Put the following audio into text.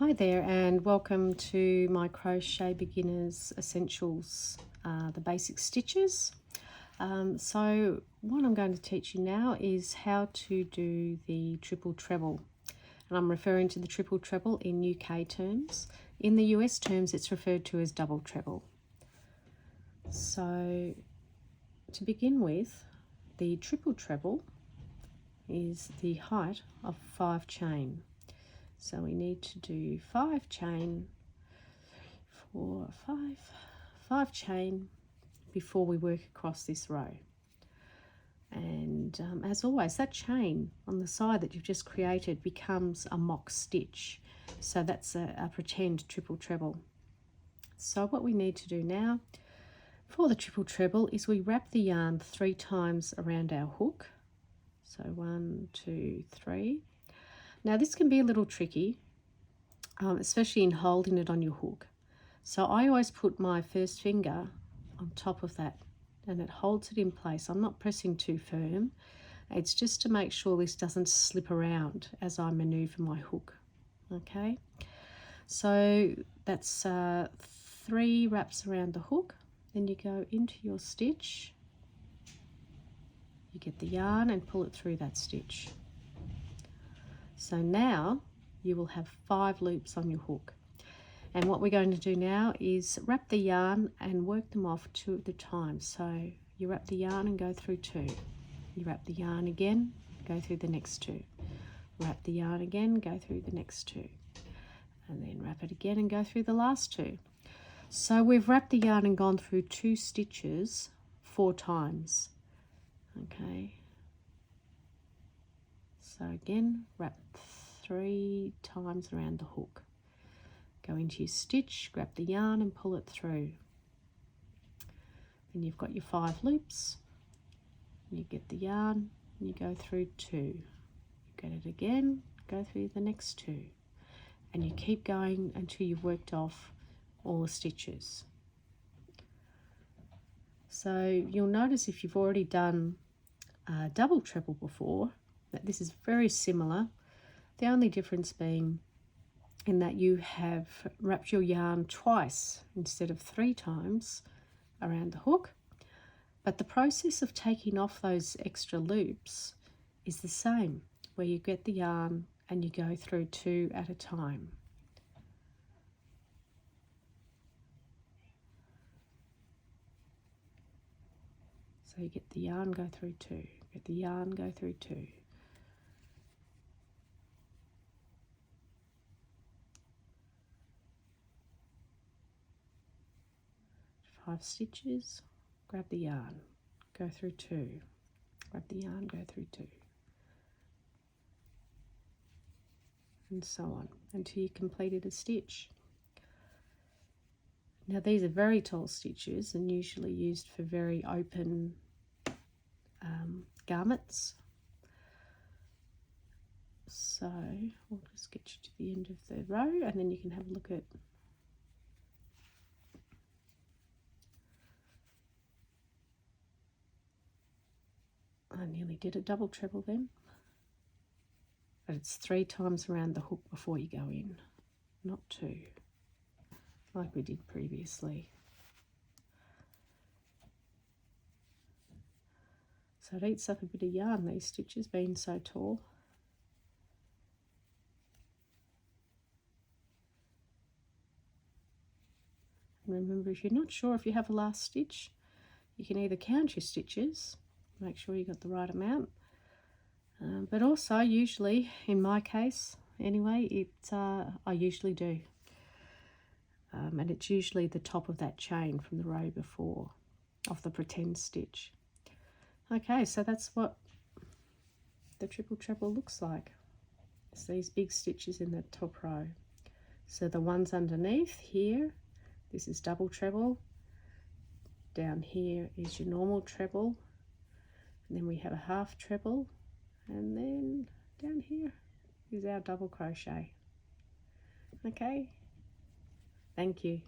Hi there and welcome to my Crochet Beginners Essentials, the basic stitches. So what I'm going to teach you now is how to do the triple treble. And I'm referring to the triple treble in UK terms. In the US terms it's referred to as double treble. So to begin with, the triple treble is the height of 5 chain. So we need to do 5 chain, 4, 5 chain before we work across this row. And as always, that chain on the side that you've just created becomes a mock stitch. So that's a pretend triple treble. So what we need to do now for the triple treble is we wrap the yarn 3 times around our hook. So 1, 2, 3. Now this can be a little tricky, especially in holding it on your hook. So I always put my first finger on top of that and it holds it in place. I'm not pressing too firm. It's just to make sure this doesn't slip around as I maneuver my hook. Okay, so that's 3 wraps around the hook. Then you go into your stitch, you get the yarn and pull it through that stitch. So now you will have 5 loops on your hook. And what we're going to do now is wrap the yarn and work them off 2 at a time. So you wrap the yarn and go through 2. You wrap the yarn again, go through the next 2. Wrap the yarn again, go through the next 2. And then wrap it again and go through the last 2. So we've wrapped the yarn and gone through 2 stitches 4 times. Okay. So again, wrap 3 times around the hook. Go into your stitch, grab the yarn and pull it through. Then you've got your 5 loops. You get the yarn and you go through 2. You get it again, go through the next 2. And you keep going until you've worked off all the stitches. So you'll notice if you've already done double treble before, that this is very similar, the only difference being in that you have wrapped your yarn twice instead of 3 times around the hook, but the process of taking off those extra loops is the same, where you get the yarn and you go through 2 at a time. So you get the yarn, go through 2, get the yarn, go through 2. 5 stitches, grab the yarn, go through 2, grab the yarn, go through 2, and so on until you completed a stitch. Now these are very tall stitches and usually used for very open garments. So we'll just get you to the end of the row and then you can have a look at I nearly did a double treble then, but it's 3 times around the hook before you go in, not 2 like we did previously. So it eats up a bit of yarn, these stitches being so tall. And remember, if you're not sure if you have a last stitch, you can either count your stitches, make sure you got the right amount, but also usually, in my case anyway, I usually do. And it's usually the top of that chain from the row before, of the pretend stitch. Okay, so that's what the triple treble looks like. It's these big stitches in the top row. So the ones underneath here, this is double treble. Down here is your normal treble. And then we have a half treble. And then down here is our double crochet. Okay, thank you.